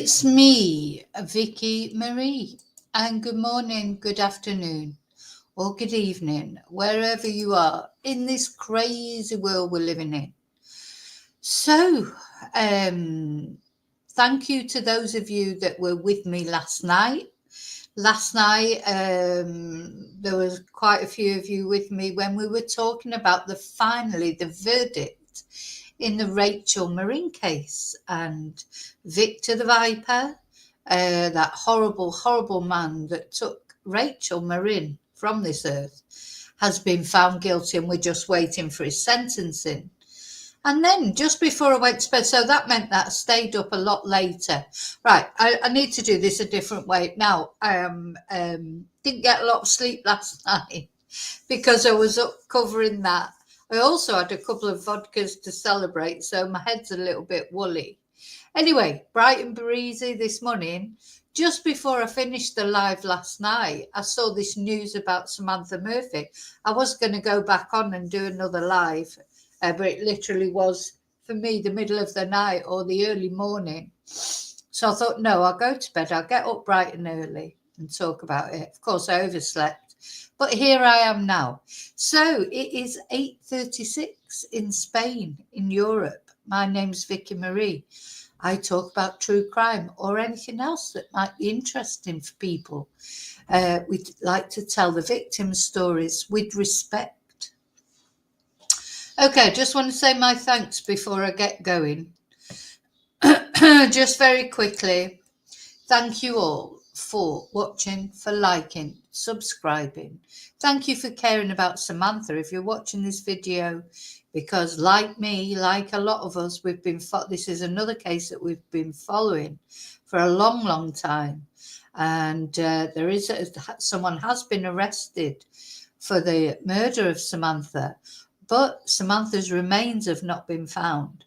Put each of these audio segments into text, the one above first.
It's me, Vicky Marie, and good morning, good afternoon, or good evening, wherever you are in this crazy world we're living in. So, thank you to those of you that were with me last night. Last night, there was quite a few of you with me when we were talking about the verdict in the Rachel Marine case, and Victor the Viper, that horrible, horrible man that took Rachel Marine from this earth, has been found guilty, and we're just waiting for his sentencing. And then just before I went to bed, so that meant that I stayed up a lot later. Right, I need to do this a different way. Now, I didn't get a lot of sleep last night because I was up covering that. I also had a couple of vodkas to celebrate, so my head's a little bit woolly. Anyway, bright and breezy this morning. Just before I finished the live last night, I saw this news about Samantha Murphy. I was going to go back on and do another live, but it literally was, for me, the middle of the night or the early morning. So I thought, no, I'll go to bed. I'll get up bright and early and talk about it. Of course, I overslept, but here I am now. So it is 8:36 in Spain, in Europe. My name's Vicky Marie. I talk about true crime or anything else that might be interesting for people. We'd like to tell the victims' stories with respect. Okay, just want to say my thanks before I get going. Just very quickly, thank you all for watching, for liking, subscribing. Thank you for caring about Samantha. If you're watching this video, because like me, like a lot of us, this is another case that we've been following for a long, long time. And someone has been arrested for the murder of Samantha, but Samantha's remains have not been found.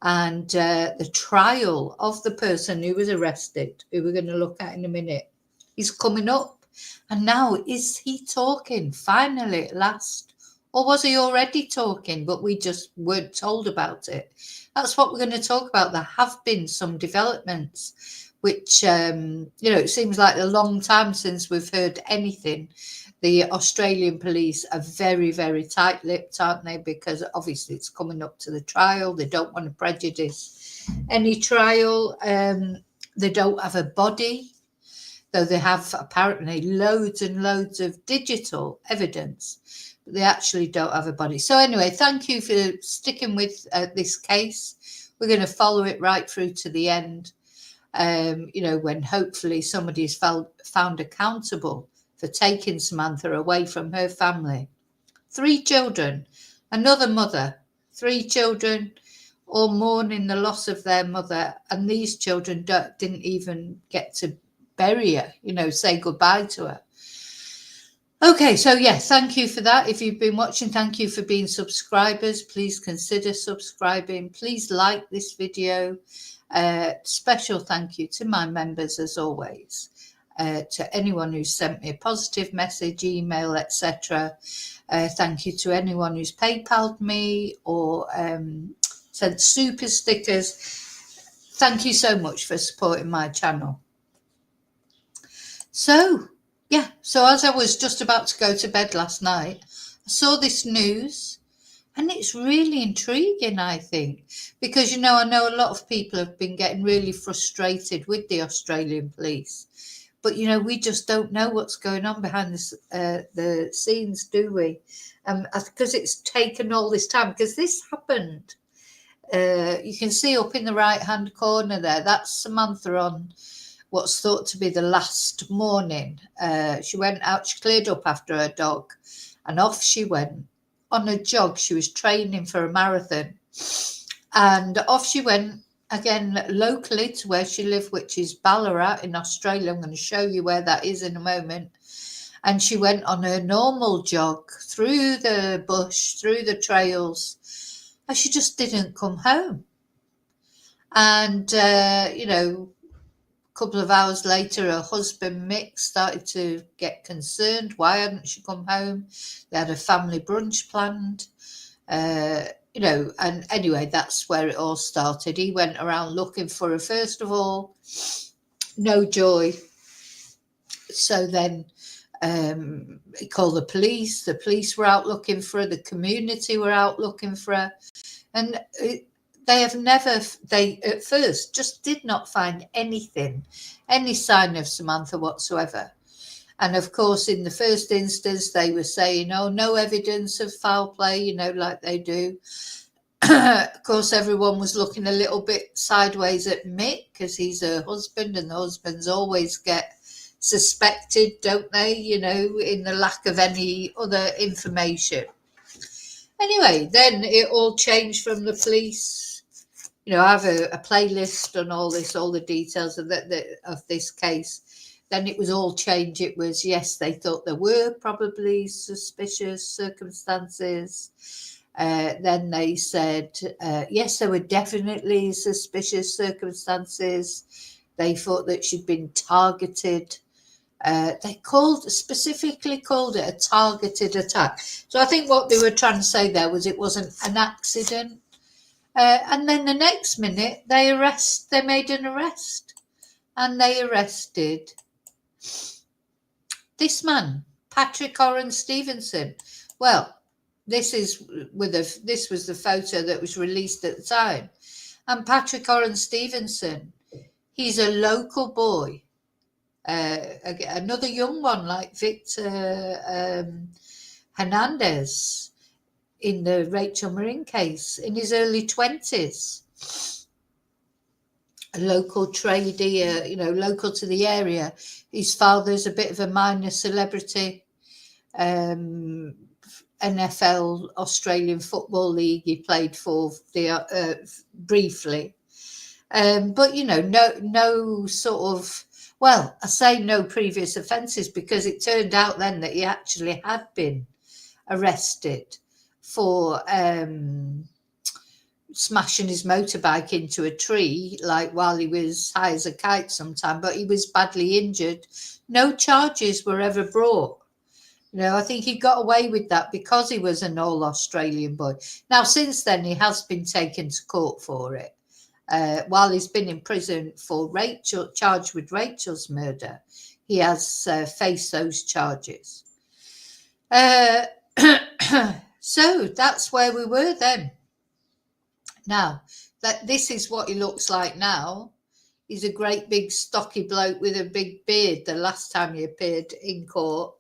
And the trial of the person who was arrested, who we're going to look at in a minute, is coming up. And now, is he talking finally at last? Or was he already talking, but we just weren't told about it? That's what we're going to talk about. There have been some developments, which, it seems like a long time since we've heard anything. The Australian police are very, very tight-lipped, aren't they? Because obviously it's coming up to the trial. They don't want to prejudice any trial. They don't have a body, though they have apparently loads and loads of digital evidence. But they actually don't have a body. So anyway, thank you for sticking with this case. We're going to follow it right through to the end, when hopefully somebody is found accountable for taking Samantha away from her family. 3 children, another mother, 3 children, all mourning the loss of their mother. And these children didn't even get to bury her, say goodbye to her. Okay, so yes, thank you for that. If you've been watching, thank you for being subscribers. Please consider subscribing. Please like this video. Special thank you to my members as always. To anyone who's sent me a positive message, email, etc. Thank you to anyone who's PayPal'd me or sent super stickers. Thank you so much for supporting my channel. So as I was just about to go to bed last night, I saw this news, and it's really intriguing, I think, because, I know a lot of people have been getting really frustrated with the Australian police. But, we just don't know what's going on behind the scenes, do we? Because it's taken all this time, because this happened. You can see up in the right-hand corner there, that's Samantha on what's thought to be the last morning. She went out, she cleared up after her dog, and off she went on a jog. She was training for a marathon. And off she went, again, locally to where she lived, which is Ballarat in Australia. I'm going to show you where that is in a moment. And she went on her normal jog through the bush, through the trails, and she just didn't come home. And, a couple of hours later, her husband, Mick, started to get concerned. Why hadn't she come home? They had a family brunch planned. You know, and anyway, that's where it all started. He went around looking for her. First of all, no joy. So then he called the police. The police were out looking for her. The community were out looking for her. And they at first just did not find anything, any sign of Samantha whatsoever. And of course, in the first instance, they were saying, oh, no evidence of foul play, you know, like they do. Of course, everyone was looking a little bit sideways at Mick because he's her husband, and the husbands always get suspected, don't they, you know, in the lack of any other information. Anyway, then it all changed from the police. You know, I have a playlist on all this, all the details of of this case. Then it was all changed. It was, yes, they thought there were probably suspicious circumstances. Then they said, yes, there were definitely suspicious circumstances. They thought that she'd been targeted. They specifically called it a targeted attack. So I think what they were trying to say there was it wasn't an accident. And then the next minute they made an arrest, and they arrested this man, Patrick Oren Stevenson. Well, this was the photo that was released at the time. And Patrick Oren Stevenson, he's a local boy, another young one like Victor Hernandez in the Rachel Marin case, in his early 20s. A local tradie, you know, local to the area. His father's a bit of a minor celebrity. NFL, Australian Football League, he played for briefly. But, you know, no sort of, well, I say no previous offences because it turned out then that he actually had been arrested for smashing his motorbike into a tree, like while he was high as a kite sometime, but he was badly injured. No charges were ever brought. You know, I think he got away with that because he was an all Australian boy. Now, since then, he has been taken to court for it. While he's been in prison for charged with Rachel's murder, he has faced those charges. So that's where we were then. Now, this is what he looks like now. He's a great big stocky bloke with a big beard. The last time he appeared in court,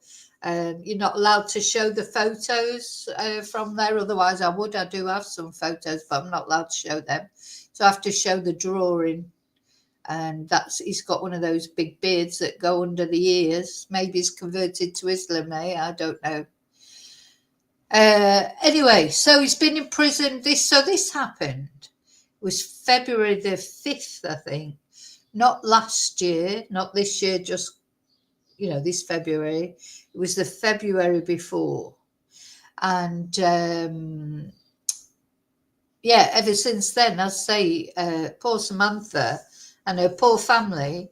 you're not allowed to show the photos from there. Otherwise, I would. I do have some photos, but I'm not allowed to show them. So I have to show the drawing. And he's got one of those big beards that go under the ears. Maybe he's converted to Islam, I don't know. Anyway, so he's been in prison. This happened. It was February the 5th, I think. Not last year, not this year, just, you know, this February. It was the February before. And, yeah, ever since then, I say, poor Samantha and her poor family,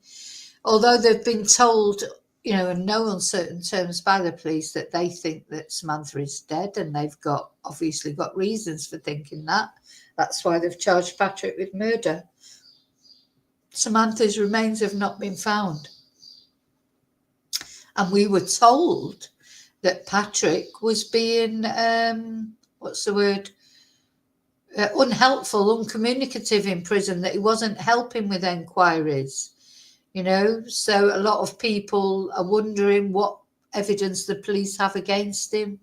although they've been told, you know, in no uncertain terms by the police that they think that Samantha is dead, and they've obviously got reasons for thinking that. That's why they've charged Patrick with murder. Samantha's remains have not been found. And we were told that Patrick was being, unhelpful, uncommunicative in prison, that he wasn't helping with enquiries. You know, so a lot of people are wondering what evidence the police have against him.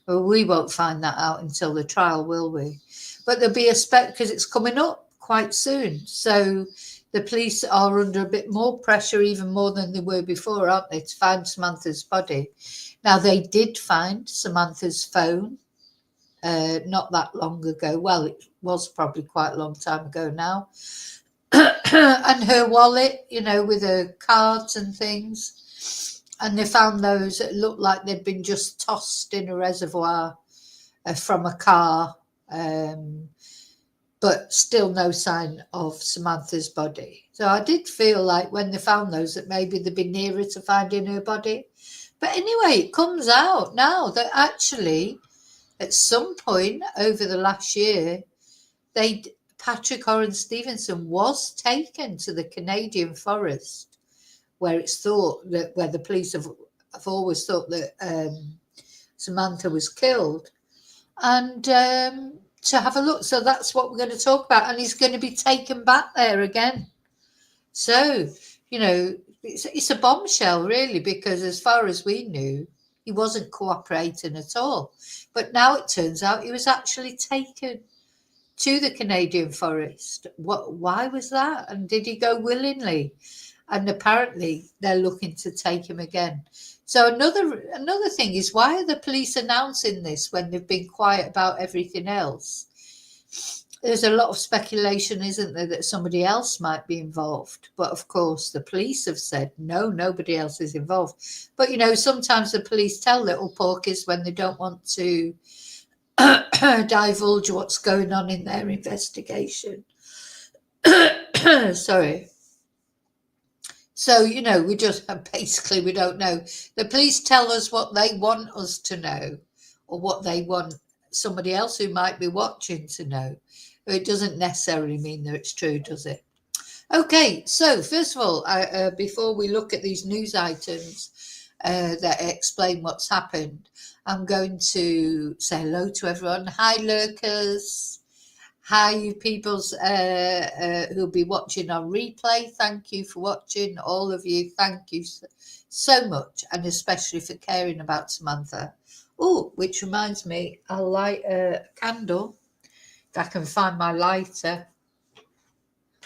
Well, we won't find that out until the trial, will we? But there'll be because it's coming up quite soon. So the police are under a bit more pressure, even more than they were before, aren't they, to find Samantha's body. Now, they did find Samantha's phone not that long ago. Well, it was probably quite a long time ago now. And her wallet, you know, with her cards and things. And they found those that looked like they'd been just tossed in a reservoir from a car. But still no sign of Samantha's body. So I did feel like when they found those that maybe they'd be nearer to finding her body. But anyway, it comes out now that actually at some point over the last year, Patrick Oren Stevenson was taken to the Canadian forest, where it's thought that where the police have always thought that Samantha was killed, and to have a look. So that's what we're going to talk about, and he's going to be taken back there again. So, you know, it's a bombshell, really, because as far as we knew, he wasn't cooperating at all. But now it turns out he was actually taken to the Canadian forest. Why was that? And did he go willingly? And apparently they're looking to take him again. So another thing is, why are the police announcing this when they've been quiet about everything else? There's a lot of speculation, isn't there, that somebody else might be involved. But of course, the police have said, no, nobody else is involved. But, you know, sometimes the police tell little porkies when they don't want to divulge what's going on in their investigation. Sorry. So, you know, we don't know. The police tell us what they want us to know, or what they want somebody else who might be watching to know. It doesn't necessarily mean that it's true, does it? Okay, so first of all, before we look at these news items that explain what's happened, I'm going to say hello to everyone. Hi, lurkers. Hi, you peoples who'll be watching on replay. Thank you for watching, all of you. Thank you so much, and especially for caring about Samantha. Oh, which reminds me, I'll light a candle if I can find my lighter.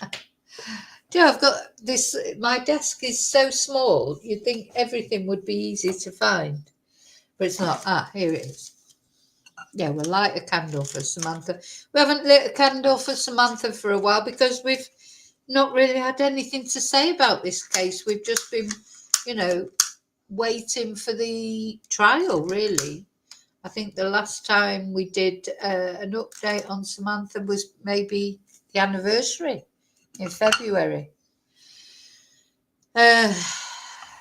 I've got this. My desk is so small, you'd think everything would be easy to find, but it's not. Here it is. Yeah, we'll light a candle for Samantha. We haven't lit a candle for Samantha for a while because we've not really had anything to say about this case. We've just been, you know, waiting for the trial, really. I think the last time we did an update on Samantha was maybe the anniversary in February.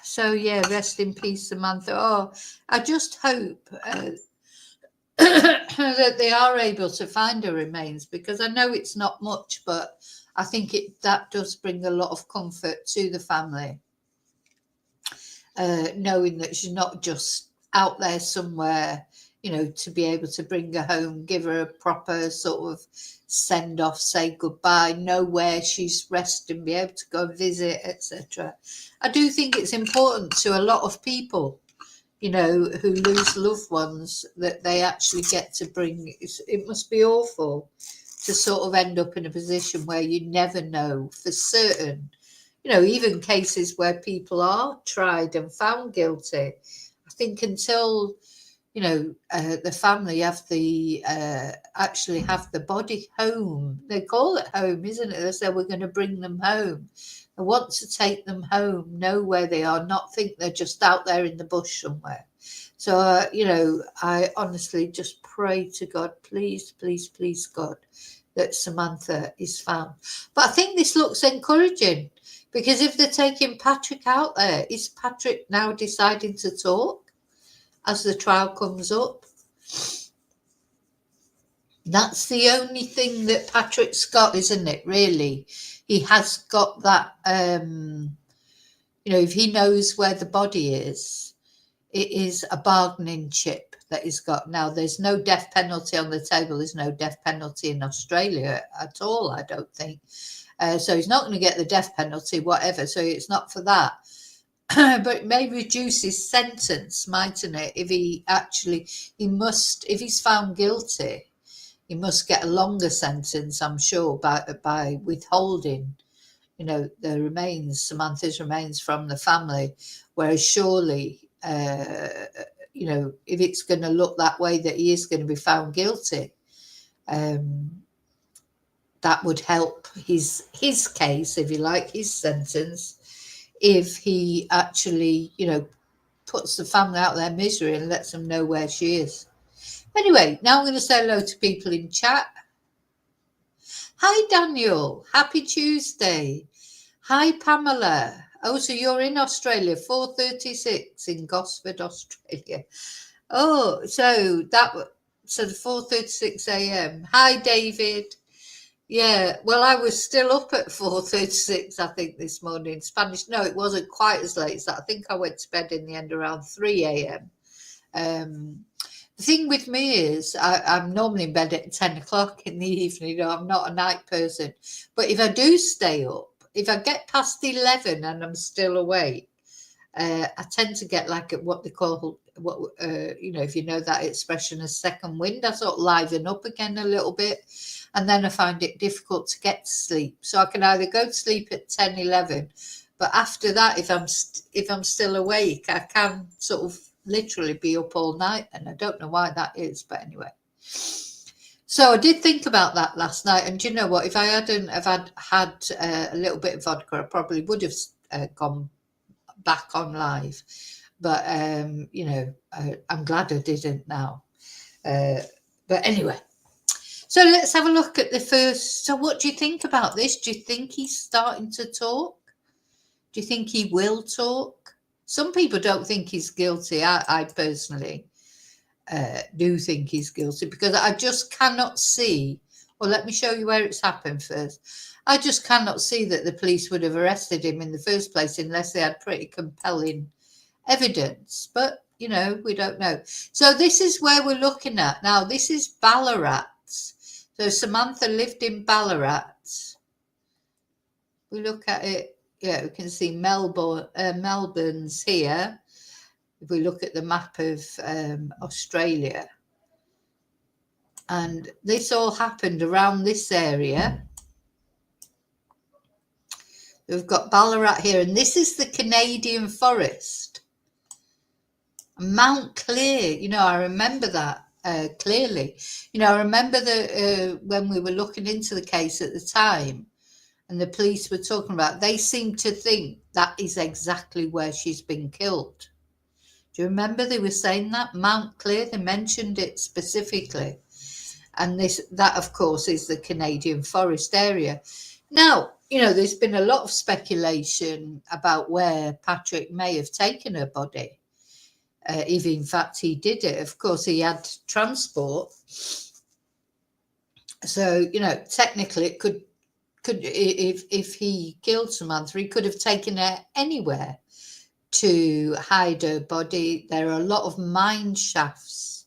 So, yeah, rest in peace, Samantha. Oh, I just hope that they are able to find her remains, because I know it's not much, but I think that does bring a lot of comfort to the family, knowing that she's not just out there somewhere, you know, to be able to bring her home, give her a proper sort of send off, say goodbye, know where she's resting, be able to go visit, etc. I do think it's important to a lot of people, you know, who lose loved ones, that they actually get to bring. It must be awful to sort of end up in a position where you never know for certain. You know, even cases where people are tried and found guilty, I think until, you know, the family have the actually have the body home. They call it home, isn't it? They say we're going to bring them home. I want to take them home, know where they are, not think they're just out there in the bush somewhere. So, you know, I honestly just pray to God, please, please, please, God, that Samantha is found. But I think this looks encouraging, because if they're taking Patrick out there, is Patrick now deciding to talk as the trial comes up? That's the only thing that Patrick's got, isn't it, really? He has got that, you know, if he knows where the body is, it is a bargaining chip that he's got. Now, there's no death penalty on the table. There's no death penalty in Australia at all, I don't think. So he's not going to get the death penalty, whatever. So it's not for that. But it may reduce his sentence, mightn't it? If if he's found guilty, he must get a longer sentence, I'm sure, by withholding, you know, the remains, Samantha's remains from the family. Whereas surely, you know, if it's going to look that way, that he is going to be found guilty, that would help his case, if you like, his sentence, if he actually, you know, puts the family out of their misery and lets them know where she is. Anyway, now I'm going to say hello to people in chat. Hi, Daniel. Happy Tuesday. Hi, Pamela. Oh, so you're in Australia, 4:36 in Gosford, Australia. Oh, so that So the 4:36 a.m. Hi, David. Yeah, well, I was still up at 4:36, I think, this morning. Spanish, no, it wasn't quite as late as that. I think I went to bed in the end around 3 a.m. The thing with me is I'm normally in bed at 10 o'clock in the evening. You know, I'm not a night person. But if I do stay up, if I get past 11 and I'm still awake, I tend to get like what they call, if you know that expression, a second wind. I sort of liven up again a little bit. And then I find it difficult to get to sleep. So I can either go to sleep at 10, 11. But after that, if I'm still awake, I can sort of literally be up all night, and I don't know why that is, but anyway. So I did think about that last night, and do you know what? If I hadn't have had a little bit of vodka, I probably would have gone back on live. But I'm glad I didn't now. But anyway, so let's have a look at the first. So what do you think about this? Do you think he's starting to talk? Do you think he will talk? Some people don't think he's guilty. I personally do think he's guilty, because I just cannot see. Well, let me show you where it's happened first. I just cannot see that the police would have arrested him in the first place unless they had pretty compelling evidence. But, we don't know. So this is where we're looking at. Now, this is Ballarat. So Samantha lived in Ballarat. We look at it. Yeah, we can see Melbourne's here. If we look at the map of Australia. And this all happened around this area. We've got Ballarat here, and this is the Canadian forest. Mount Clear, I remember that clearly. I remember when we were looking into the case at the time, and the police were talking about, they seem to think that is exactly where she's been killed. Do you remember they were saying that? Mount Clear, they mentioned it specifically. And that, of course, is the Canadian forest area. Now, there's been a lot of speculation about where Patrick may have taken her body. If, in fact, he did it. Of course, he had transport. So, technically it could if he killed Samantha, he could have taken her anywhere to hide her body. There are a lot of mine shafts,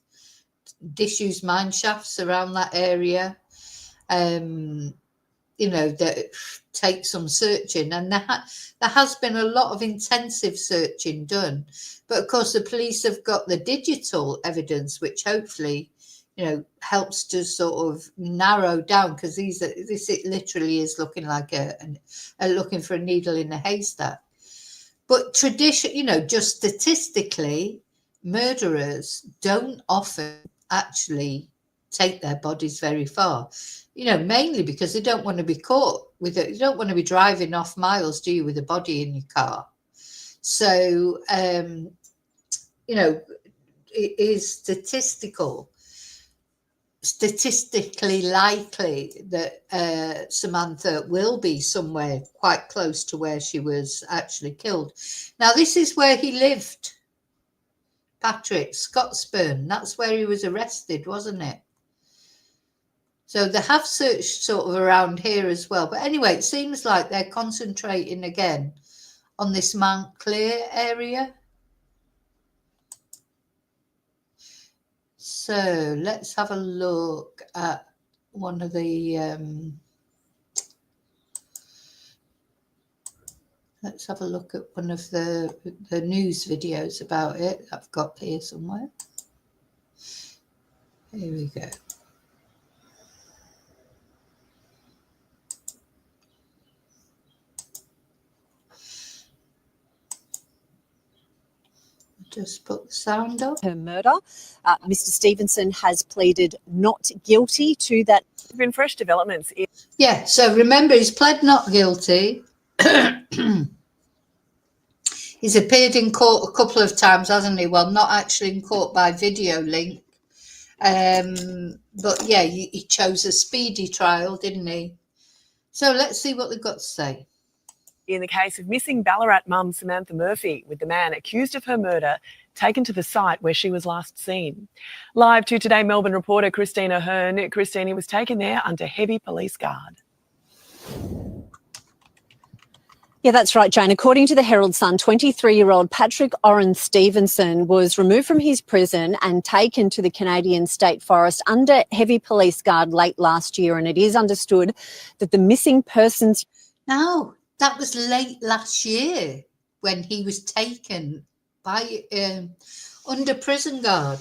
disused mine shafts around that area, that take some searching. And there has been a lot of intensive searching done. But of course, the police have got the digital evidence, which hopefully, helps to sort of narrow down, because it literally is looking like looking for a needle in a haystack. But just statistically, murderers don't often actually take their bodies very far, mainly because they don't want to be caught with it. You don't want to be driving off miles, do you, with a body in your car? So, it is statistically likely that Samantha will be somewhere quite close to where she was actually killed. Now, this is where he lived, Patrick, Scotsburn. That's where he was arrested, wasn't it? So they have searched sort of around here as well. But anyway, it seems like they're concentrating again on this Mount Clear area. So let's have a look at one of the let's have a look at one of the news videos about it I've got here somewhere. Here we go. Just put the sound up. Her murder. Mr. Stevenson has pleaded not guilty to that. There have been fresh developments. Yeah, so remember, he's pled not guilty. He's appeared in court a couple of times, hasn't he? Well, not actually in court by video link. But yeah, he chose a speedy trial, didn't he? So let's see what they've got to say. In the case of missing Ballarat mum Samantha Murphy, with the man accused of her murder taken to the site where she was last seen. Live to Today Melbourne reporter Christina Hearn. Christina was taken there under heavy police guard. Yeah, that's right, Jane. According to the Herald Sun, 23-year-old Patrick Oren Stevenson was removed from his prison and taken to the Canadian State Forest under heavy police guard late last year. And it is understood that the missing persons... No, that was late last year when he was taken by under prison guard.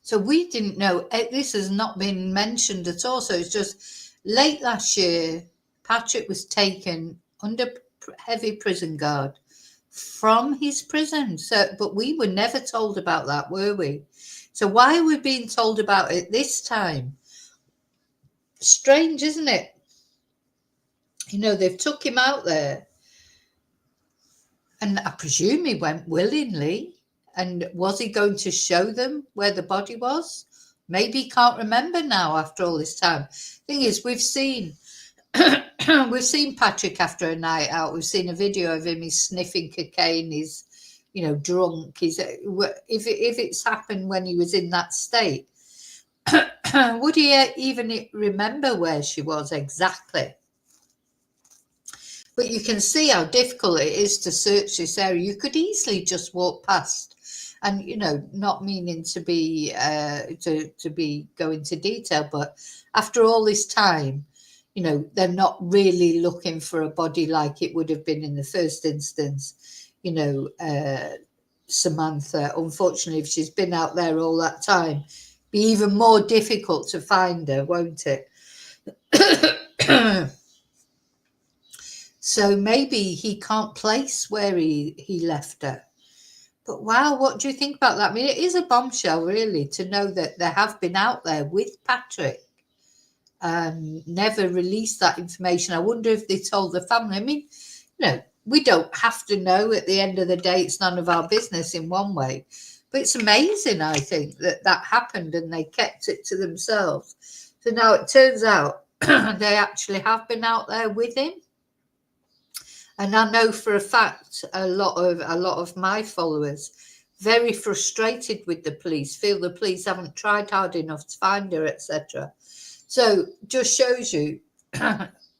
So we didn't know. This has not been mentioned at all. So it's just late last year, Patrick was taken under heavy prison guard from his prison. So, but we were never told about that, were we? So why are we being told about it this time? Strange, isn't it? You know, they've took him out there, and I presume he went willingly. And was he going to show them where the body was? Maybe he can't remember now after all this time. Thing is, we've seen we've seen Patrick after a night out. We've seen a video of him. He's sniffing cocaine. He's, you know, drunk. He's if it's happened when he was in that state, would he even remember where she was exactly? But you can see how difficult it is to search this area. You could easily just walk past, and, you know, not meaning to be to be go into detail, but after all this time, you know, they're not really looking for a body like it would have been in the first instance. You know, Samantha, unfortunately, if she's been out there all that time, be even more difficult to find her, won't it? So maybe he can't place where he left her. But wow, what do you think about that? I mean, it is a bombshell, really, to know that they have been out there with Patrick. Never released that information. I wonder if they told the family. I mean, you know, we don't have to know. At the end of the day, it's none of our business in one way. But it's amazing, I think, that that happened and they kept it to themselves. So now it turns out they actually have been out there with him. And I know for a fact a lot of my followers very frustrated with the police, feel the police haven't tried hard enough to find her, etc. So just shows you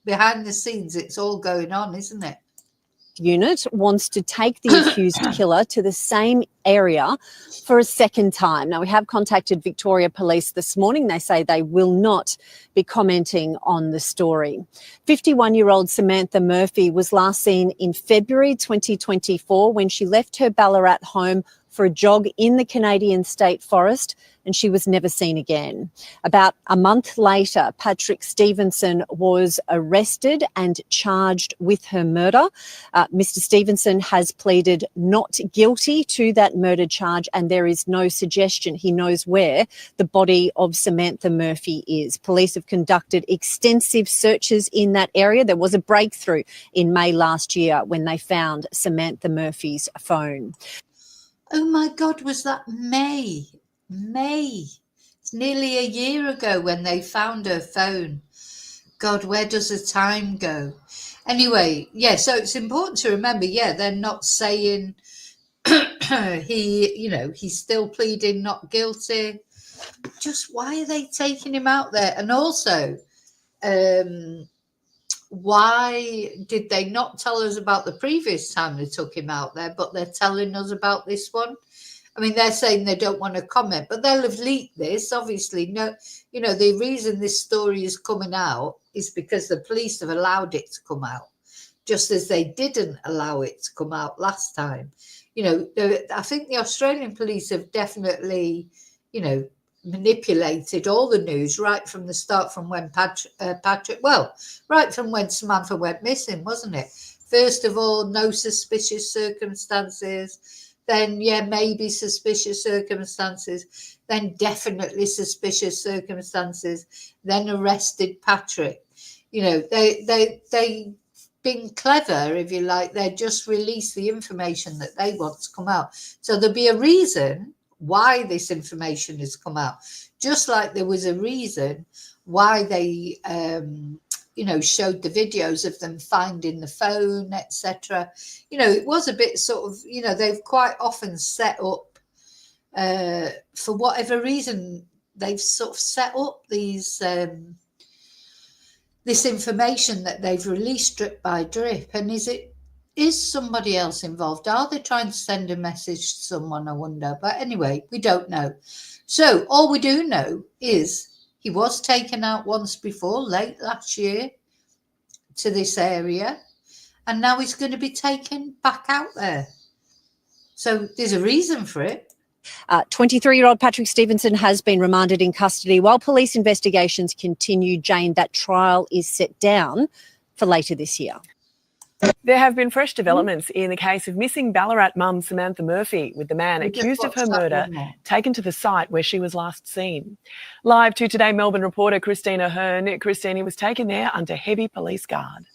behind the scenes, it's all going on, isn't it? Unit wants to take the accused killer to the same area for a second time. Now, we have contacted Victoria Police this morning. They say they will not be commenting on the story. 51-year-old Samantha Murphy was last seen in February 2024 when she left her Ballarat home for a jog in the Canadian State Forest, and she was never seen again. About a month later, Patrick Stevenson was arrested and charged with her murder. Mr. Stevenson has pleaded not guilty to that murder charge, and there is no suggestion he knows where the body of Samantha Murphy is. Police have conducted extensive searches in that area. There was a breakthrough in May last year when they found Samantha Murphy's phone. Oh my God, was that May? May. It's nearly a year ago when they found her phone. God, where does the time go? Anyway, yeah, so it's important to remember, yeah, they're not saying he's still pleading not guilty. Just why are they taking him out there? And also, why did they not tell us about the previous time they took him out there, but they're telling us about this one? I mean, they're saying they don't want to comment, but they'll have leaked this. Obviously, no, you know, the reason this story is coming out is because the police have allowed it to come out, just as they didn't allow it to come out last time. You know, I think the Australian police have definitely, you know, manipulated all the news right from the start, from when right from when Samantha went missing, wasn't it? First of all, no suspicious circumstances. Then, yeah, maybe suspicious circumstances. Then definitely suspicious circumstances. Then arrested Patrick. You know, they been clever, if you like. They just release the information that they want to come out. So there'll be a reason why this information has come out. Just like there was a reason why they showed the videos of them finding the phone, etc. You know, it was a bit sort of, you know, they've quite often set up for whatever reason, they've sort of set up these this information that they've released drip by drip. And is somebody else involved? Are they trying to send a message to someone, I wonder? But anyway, we don't know. So all we do know is he was taken out once before, late last year, to this area, and now he's going to be taken back out there. So there's a reason for it. 23-year-old Patrick Stevenson has been remanded in custody while police investigations continue. Jane, that trial is set down for later this year. There have been fresh developments in the case of missing Ballarat mum Samantha Murphy, with the man accused of her murder taken to the site where she was last seen. Live to Today Melbourne reporter Christina Hearn. Christine was taken there under heavy police guard.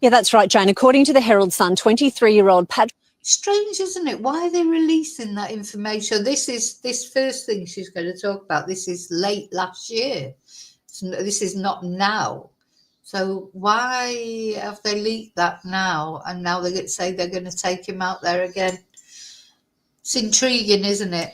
Yeah, that's right, Jane. According to the Herald Sun, 23-year-old Patrick... Strange, isn't it? Why are they releasing that information? This first thing she's going to talk about, this is late last year. This is not now. So why have they leaked that now? And now they say they're going to take him out there again. It's intriguing, isn't it?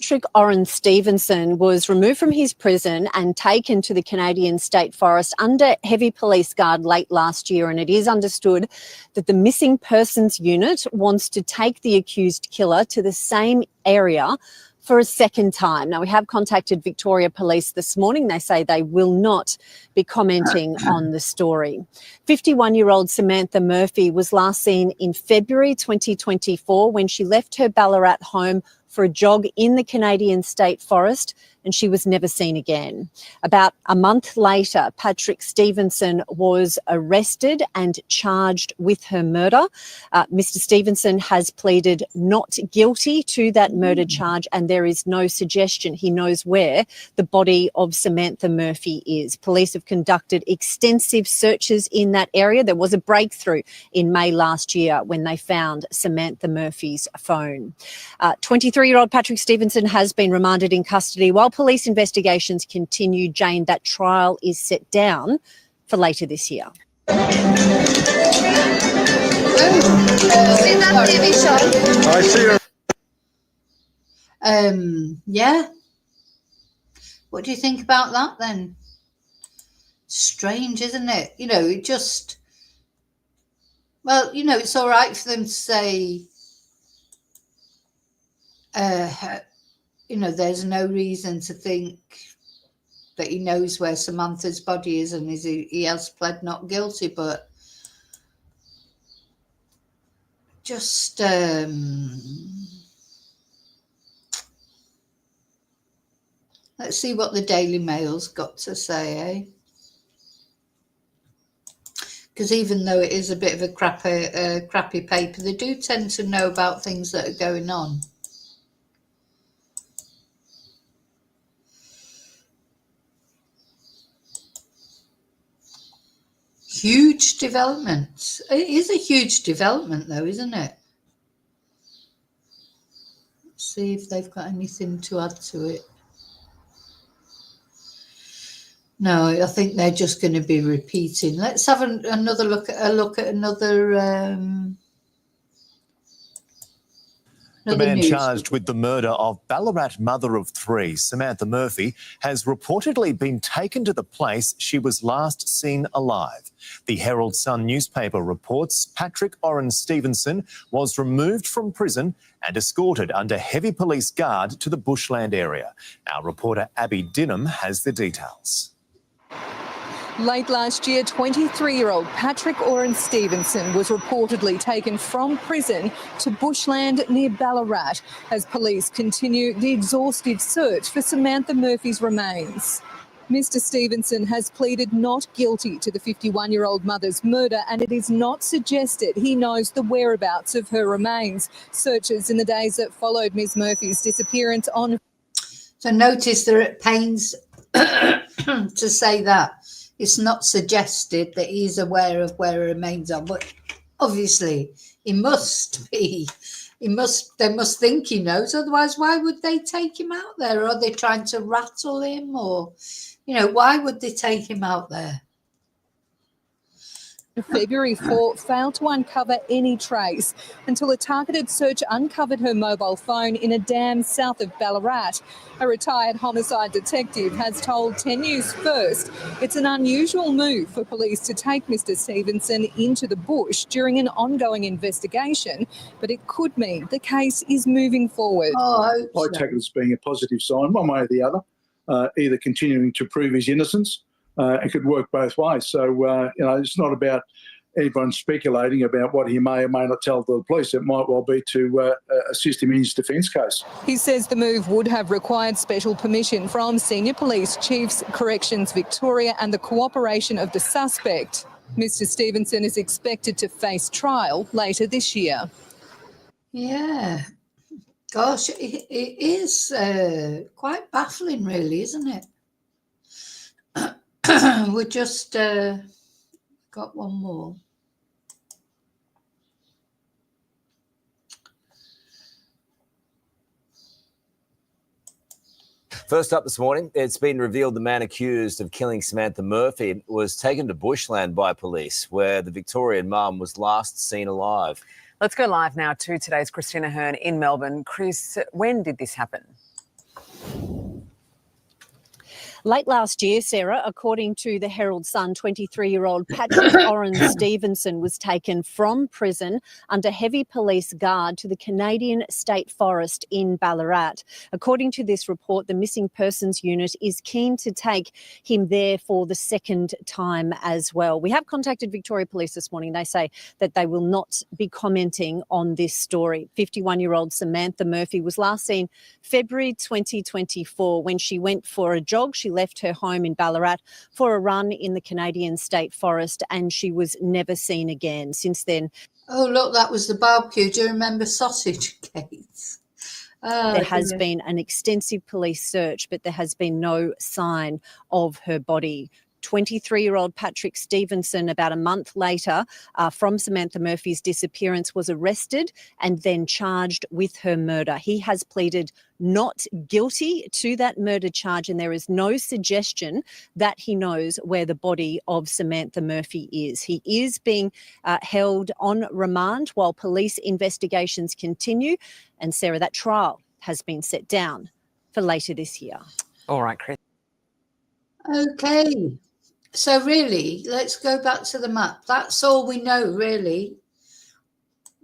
Patrick Oren Stevenson was removed from his prison and taken to the Canadian State Forest under heavy police guard late last year. And it is understood that the Missing Persons Unit wants to take the accused killer to the same area for a second time. Now, we have contacted Victoria Police this morning. They say they will not be commenting on the story. 51-year-old Samantha Murphy was last seen in February 2024 when she left her Ballarat home for a jog in the Canadian State Forest, and she was never seen again. About a month later, Patrick Stevenson was arrested and charged with her murder. Mr. Stevenson has pleaded not guilty to that murder charge, and there is no suggestion he knows where the body of Samantha Murphy is. Police have conducted extensive searches in that area. There was a breakthrough in May last year when they found Samantha Murphy's phone. 23-year-old Patrick Stevenson has been remanded in custody while police investigations continue. Jane, that trial is set down for later this year. See that TV show? I see her. Yeah. What do you think about that then? Strange, isn't it? You know, it just... Well, you know, it's all right for them to say... you know, there's no reason to think that he knows where Samantha's body is and he has pled not guilty, but just let's see what the Daily Mail's got to say, eh? Because even though it is a bit of a crappy paper, they do tend to know about things that are going on. Huge development. It is a huge development, though, isn't it? Let's see if they've got anything to add to it. No, I think they're just going to be repeating. Let's have another look at another. The man charged with the murder of Ballarat mother of three, Samantha Murphy, has reportedly been taken to the place she was last seen alive. The Herald Sun newspaper reports Patrick Oren Stevenson was removed from prison and escorted under heavy police guard to the bushland area. Our reporter Abby Dinham has the details. Late last year, 23-year-old Patrick Oren Stevenson was reportedly taken from prison to bushland near Ballarat as police continue the exhaustive search for Samantha Murphy's remains. Mr. Stevenson has pleaded not guilty to the 51-year-old mother's murder, and it is not suggested he knows the whereabouts of her remains. Searchers in the days that followed Ms. Murphy's disappearance on... So notice they're at pains to say that. It's not suggested that he's aware of where her remains are, but obviously he must be. They must think he knows. Otherwise, why would they take him out there? Are they trying to rattle him, or, you know, why would they take him out there? February 4 failed to uncover any trace until a targeted search uncovered her mobile phone in a dam south of Ballarat. A retired homicide detective has told 10 News First it's an unusual move for police to take Mr Stevenson into the bush during an ongoing investigation, but it could mean the case is moving forward. Oh, I take it as being a positive sign, one way or the other, either continuing to prove his innocence. It could work both ways. So, it's not about anyone speculating about what he may or may not tell the police. It might well be to assist him in his defence case. He says the move would have required special permission from Senior Police Chiefs, Corrections Victoria and the cooperation of the suspect. Mr Stevenson is expected to face trial later this year. yeah. Gosh, it is quite baffling, really, isn't it? We just got one more. First up this morning, it's been revealed the man accused of killing Samantha Murphy was taken to bushland by police, where the Victorian mum was last seen alive. Let's go live now to today's Christina Hearn in Melbourne. Chris, when did this happen? Late last year, Sarah, according to the Herald Sun, 23-year-old Patrick Oren Stevenson was taken from prison under heavy police guard to the Canadian State Forest in Ballarat. According to this report, the Missing Persons Unit is keen to take him there for the second time as well. We have contacted Victoria Police this morning. They say that they will not be commenting on this story. 51-year-old Samantha Murphy was last seen February 2024 when she went for a jog. She left her home in Ballarat for a run in the Canadian State Forest and she was never seen again. Since then... Oh, look, that was the barbecue. Do you remember Sausage Gates? There has been an extensive police search, but there has been no sign of her body. 23-year-old Patrick Stevenson, about a month later from Samantha Murphy's disappearance, was arrested and then charged with her murder. He has pleaded not guilty to that murder charge, and there is no suggestion that he knows where the body of Samantha Murphy is. He is being held on remand while police investigations continue. And Sarah, that trial has been set down for later this year. All right, Chris. Okay. So really, let's go back to the map. That's all we know, really.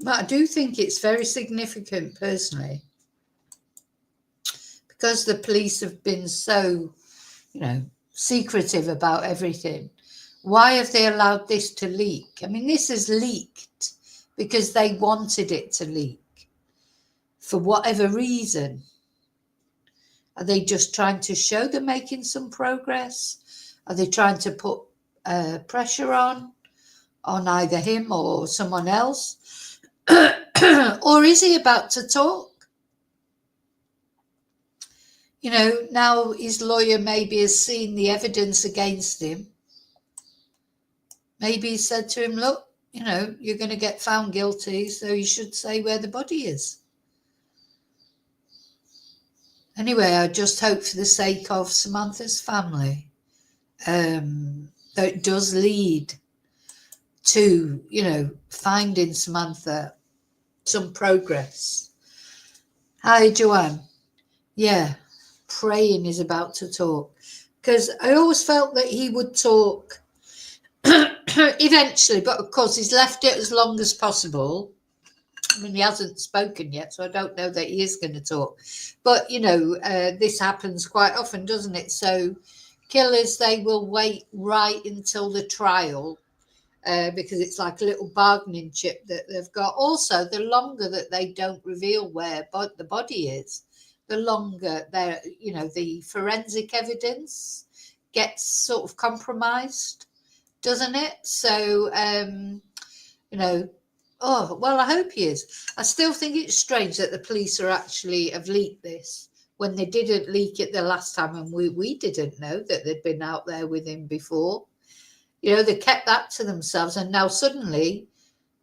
But I do think it's very significant, personally, because the police have been so, secretive about everything. Why have they allowed this to leak? I mean, this has leaked because they wanted it to leak for whatever reason. Are they just trying to show they're making some progress? Are they trying to put pressure on either him or someone else? Or is he about to talk? Now his lawyer maybe has seen the evidence against him. Maybe he said to him, look, you're going to get found guilty, so you should say where the body is. Anyway, I just hope for the sake of Samantha's family that it does lead to, finding Samantha some progress. Hi, Joanne. Yeah, praying is about to talk. Because I always felt that he would talk eventually, but of course he's left it as long as possible. I mean, he hasn't spoken yet, so I don't know that he is going to talk. But, this happens quite often, doesn't it? So killers, they will wait right until the trial because it's like a little bargaining chip that they've got. Also, the longer that they don't reveal where the body is, the longer the forensic evidence gets sort of compromised, doesn't it? So, oh, well, I hope he is. I still think it's strange that the police have leaked this when they didn't leak it the last time, and we didn't know that they'd been out there with him before. They kept that to themselves, and now suddenly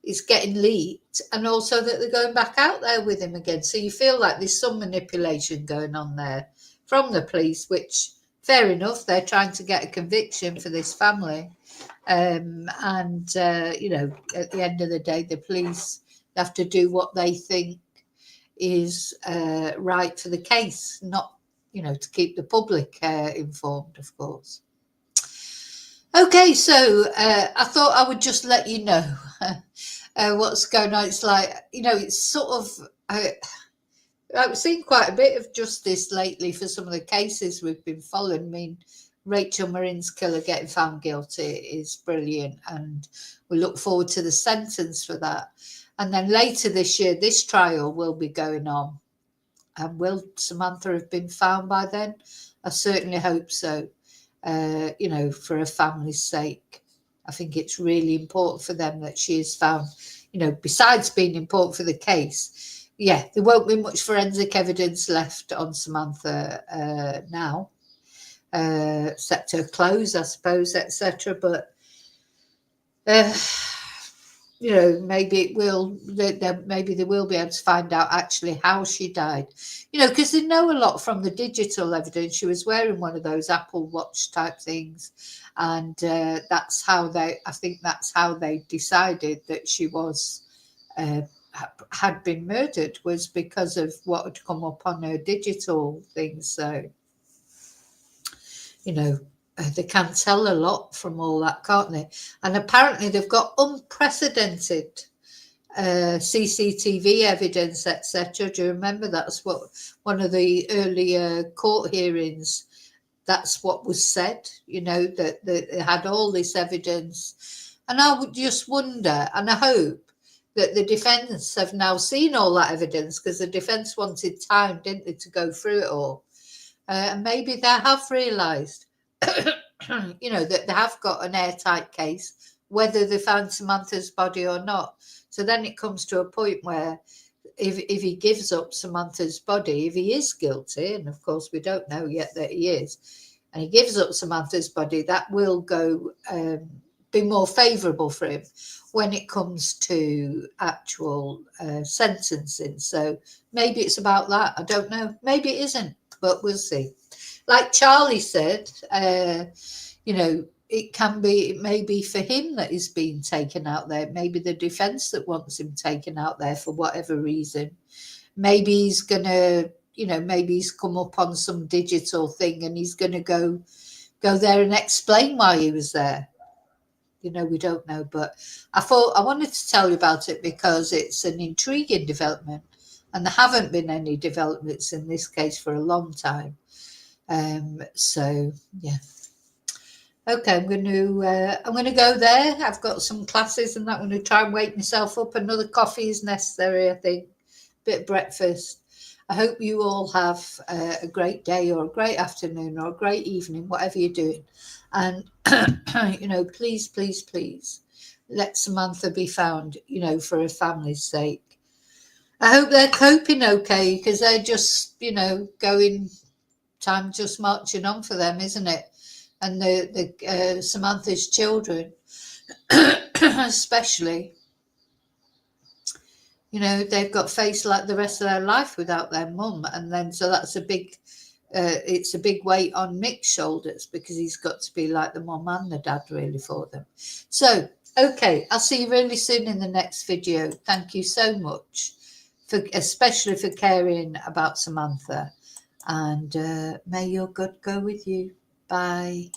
it's getting leaked, and also that they're going back out there with him again. So you feel like there's some manipulation going on there from the police, which fair enough. They're trying to get a conviction for this family. You know, at the end of the day, the police have to do what they think is right for the case, not, you know, to keep the public informed, of course. Okay, so I thought I would just let you know what's going on. It's like, you know, it's sort of, I've seen quite a bit of justice lately for some of the cases we've been following. I mean, Rachel Marin's killer getting found guilty is brilliant, and we look forward to the sentence for that. And then later this year, this trial will be going on. And will Samantha have been found by then? I certainly hope so. You know, for her family's sake. I think it's really important for them that she is found, you know, besides being important for the case. Yeah, there won't be much forensic evidence left on Samantha now, except her clothes, I suppose, etc. But, you know, maybe it will, maybe they will be able to find out actually how she died. You know, because they know a lot from the digital evidence. She was wearing one of those Apple Watch type things. And that's how they, I think that's how they decided that she was, had been murdered, was because of what had come up on her digital things. So, you know, they can tell a lot from all that, can't they? And apparently they've got unprecedented CCTV evidence, etc. Do you remember that's what one of the earlier court hearings, that's what was said, you know, that they had all this evidence. And I would just wonder, and I hope that the defence have now seen all that evidence, because the defence wanted time, didn't they, to go through it all. And maybe they have realised, you know, that they have got an airtight case, whether they found Samantha's body or not. So then it comes to a point where if he gives up Samantha's body, if he is guilty, and of course we don't know yet that he is, and he gives up Samantha's body, that will go be more favourable for him when it comes to actual sentencing. So maybe it's about that. I don't know. Maybe it isn't, but we'll see. Like Charlie said, you know, it may be for him that he's being taken out there. Maybe the defence that wants him taken out there for whatever reason. Maybe he's going to, you know, maybe he's come up on some digital thing and he's going to go there and explain why he was there. You know, we don't know, but I thought I wanted to tell you about it because it's an intriguing development, and there haven't been any developments in this case for a long time. So yeah. Okay, I'm going to go there. I've got some classes and that. I'm going to try and wake myself up. Another coffee is necessary, I think. Bit of breakfast. I hope you all have a great day or a great afternoon or a great evening, whatever you're doing. And, you know, please, please, please let Samantha be found, you know, for her family's sake. I hope they're coping okay, because they're just, you know, time just marching on for them, isn't it? And the Samantha's children, especially, you know, they've got faced like the rest of their life without their mum, and then so that's a big, it's a big weight on Mick's shoulders, because he's got to be like the mum and the dad really for them. So, okay, I'll see you really soon in the next video. Thank you so much, especially for caring about Samantha, and may your God go with you. Bye.